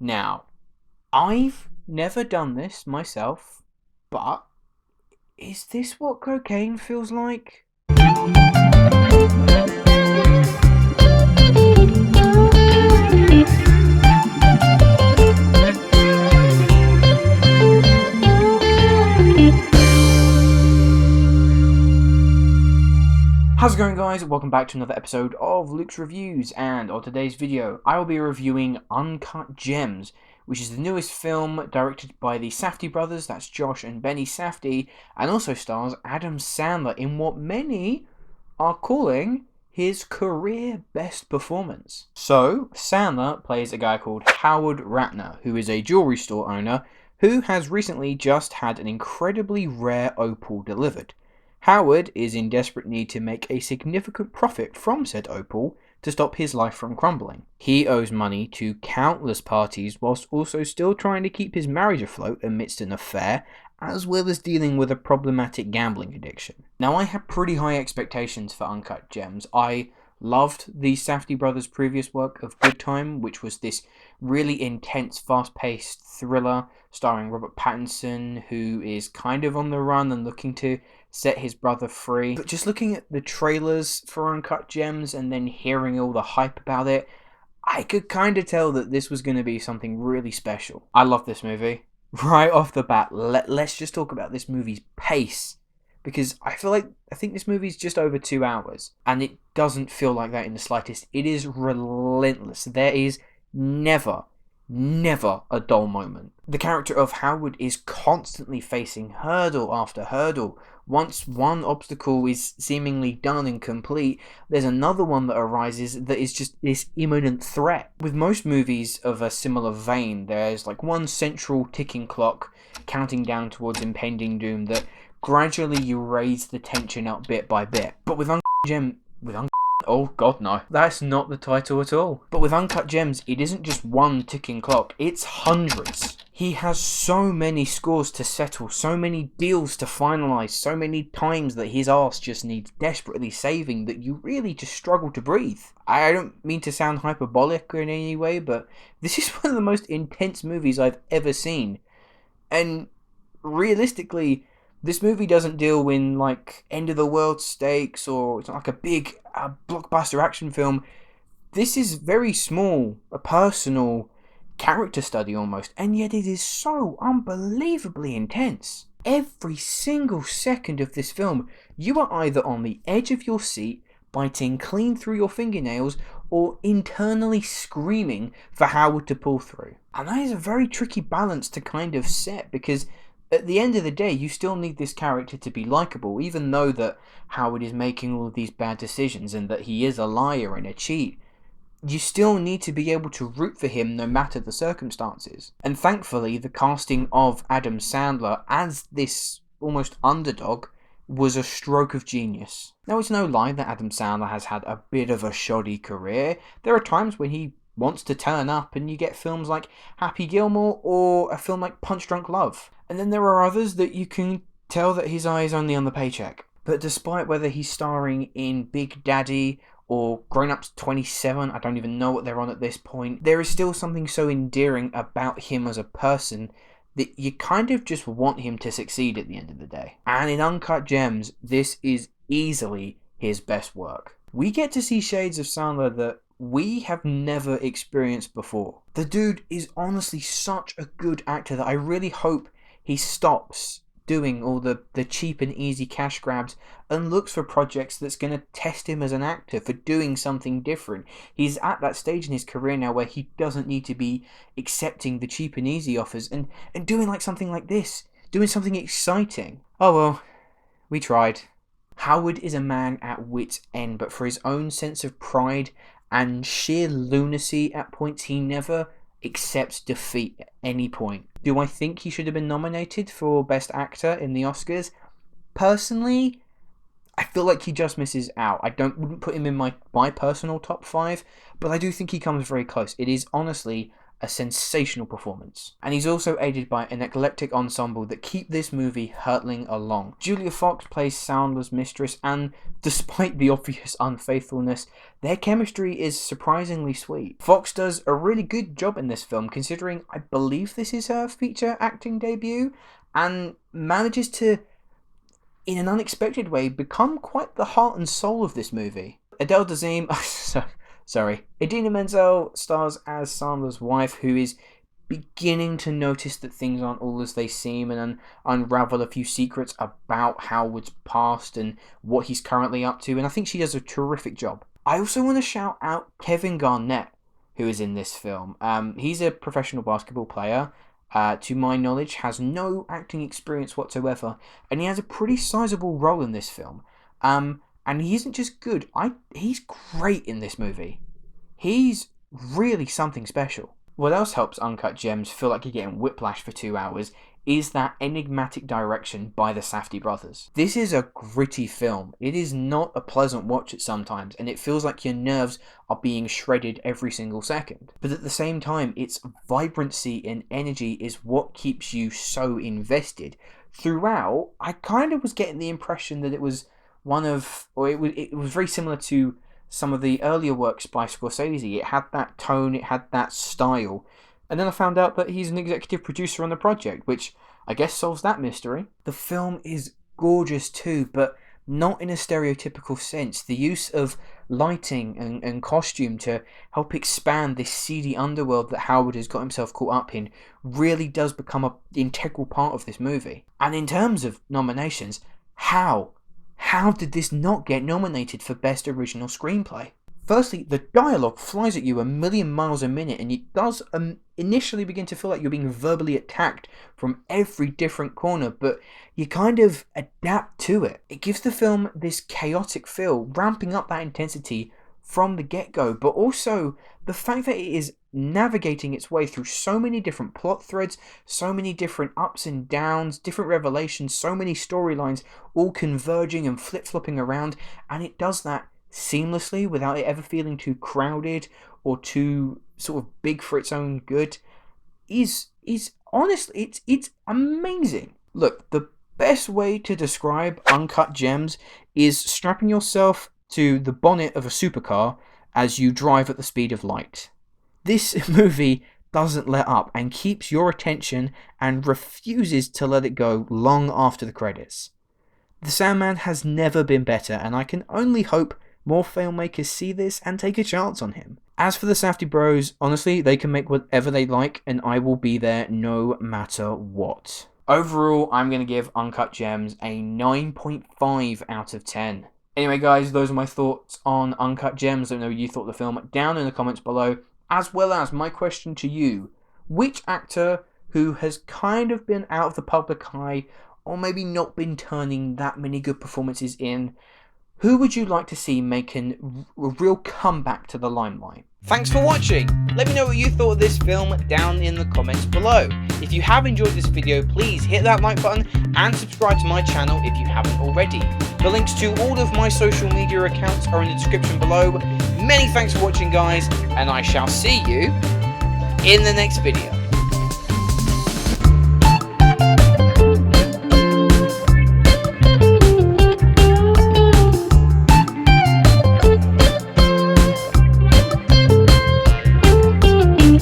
Now, I've never done this myself, but is this what cocaine feels like? How's it going, guys? Welcome back to another episode of Luke's Reviews, and on today's video I will be reviewing Uncut Gems, which is the newest film directed by the Safdie brothers, that's Josh and Benny Safdie, and also stars Adam Sandler in what many are calling his career best performance. So, Sandler plays a guy called Howard Ratner, who is a jewelry store owner who has recently just had an incredibly rare opal delivered. Howard is in desperate need to make a significant profit from said opal to stop his life from crumbling. He owes money to countless parties whilst also still trying to keep his marriage afloat amidst an affair, as well as dealing with a problematic gambling addiction. Now, I had pretty high expectations for Uncut Gems. I loved the Safdie brothers' previous work of Good Time, which was this really intense, fast-paced thriller starring Robert Pattinson, who is kind of on the run and looking to set his brother free. But just looking at the trailers for Uncut Gems and then hearing all the hype about it, I could kind of tell that this was going to be something really special. I love this movie. Right off the bat, let's just talk about this movie's pace, because I think this movie's just over 2 hours, and it doesn't feel like that in the slightest. It is relentless. There is never a dull moment. The character of Howard is constantly facing hurdle after hurdle. Once one obstacle is seemingly done and complete, there's another one that arises that is just this imminent threat. With most movies of a similar vein, there's like one central ticking clock counting down towards impending doom that gradually you raise the tension up bit by bit. But with oh god no, that's not the title at all. But with Uncut Gems, it isn't just one ticking clock, it's hundreds. He has so many scores to settle, so many deals to finalise, so many times that his arse just needs desperately saving that you really just struggle to breathe. I don't mean to sound hyperbolic in any way, but this is one of the most intense movies I've ever seen. And realistically, this movie doesn't deal in like end of the world stakes, or it's not like a big blockbuster action film. This is very small, a personal character study almost, and yet it is so unbelievably intense. Every single second of this film, you are either on the edge of your seat, biting clean through your fingernails, or internally screaming for Howard to pull through. And that is a very tricky balance to kind of set, because at the end of the day, you still need this character to be likable, even though that Howard is making all of these bad decisions and that he is a liar and a cheat. You still need to be able to root for him no matter the circumstances. And thankfully, the casting of Adam Sandler as this almost underdog was a stroke of genius. Now, it's no lie that Adam Sandler has had a bit of a shoddy career. There are times when he wants to turn up and you get films like Happy Gilmore or a film like Punch Drunk Love. And then there are others that you can tell that his eye is only on the paycheck. But despite whether he's starring in Big Daddy or Grown Ups 27, I don't even know what they're on at this point, there is still something so endearing about him as a person that you kind of just want him to succeed at the end of the day. And in Uncut Gems, this is easily his best work. We get to see shades of Sandler that we have never experienced before. The dude is honestly such a good actor that I really hope he stops doing all the cheap and easy cash grabs and looks for projects that's going to test him as an actor for doing something different. He's at that stage in his career now where he doesn't need to be accepting the cheap and easy offers and doing like something like this, doing something exciting. Oh well, we tried. Howard is a man at wit's end, but for his own sense of pride and sheer lunacy at points, he never accepts defeat at any point. Do I think he should have been nominated for Best Actor in the Oscars? Personally, I feel like he just misses out. I wouldn't put him in my personal top 5, but I do think he comes very close. It is honestly a sensational performance. And he's also aided by an eclectic ensemble that keep this movie hurtling along. Julia Fox plays Sandler's mistress, and despite the obvious unfaithfulness, their chemistry is surprisingly sweet. Fox does a really good job in this film, considering I believe this is her feature acting debut, and manages to, in an unexpected way, become quite the heart and soul of this movie. Adele Dazeem, Idina Menzel stars as Sandler's wife, who is beginning to notice that things aren't all as they seem and unravel a few secrets about Howard's past and what he's currently up to, and I think she does a terrific job. I also want to shout out Kevin Garnett, who is in this film. He's a professional basketball player, to my knowledge, has no acting experience whatsoever, and he has a pretty sizable role in this film. And he isn't just good, he's great in this movie. He's really something special. What else helps Uncut Gems feel like you're getting whiplash for 2 hours is that enigmatic direction by the Safdie brothers. This is a gritty film. It is not a pleasant watch at sometimes, and it feels like your nerves are being shredded every single second. But at the same time, its vibrancy and energy is what keeps you so invested. Throughout, I kind of was getting the impression that it was it was very similar to some of the earlier works by Scorsese. It had that tone, it had that style. And then I found out that he's an executive producer on the project, which I guess solves that mystery. The film is gorgeous too, but not in a stereotypical sense. The use of lighting and costume to help expand this seedy underworld that Howard has got himself caught up in really does become an integral part of this movie. And in terms of nominations, How did this not get nominated for Best Original Screenplay? Firstly, the dialogue flies at you a million miles a minute, and it does initially begin to feel like you're being verbally attacked from every different corner, but you kind of adapt to it. It gives the film this chaotic feel, ramping up that intensity from the get-go, but also the fact that it is navigating its way through so many different plot threads, so many different ups and downs, different revelations, so many storylines all converging and flip-flopping around, and it does that seamlessly without it ever feeling too crowded or too sort of big for its own good is honestly, it's amazing. Look, the best way to describe Uncut Gems is strapping yourself to the bonnet of a supercar as you drive at the speed of light. This movie doesn't let up and keeps your attention and refuses to let it go long after the credits. The Sandman has never been better, and I can only hope more filmmakers see this and take a chance on him. As for the Safdie bros, honestly, they can make whatever they like, and I will be there no matter what. Overall, I'm going to give Uncut Gems a 9.5 out of 10. Anyway guys, those are my thoughts on Uncut Gems. Let me know what you thought of the film down in the comments below, as well as my question to you. Which actor who has kind of been out of the public eye, or maybe not been turning that many good performances in, who would you like to see making a real comeback to the limelight? Thanks for watching! Let me know what you thought of this film down in the comments below. If you have enjoyed this video, please hit that like button and subscribe to my channel if you haven't already. The links to all of my social media accounts are in the description below. Many thanks for watching guys, and I shall see you in the next video.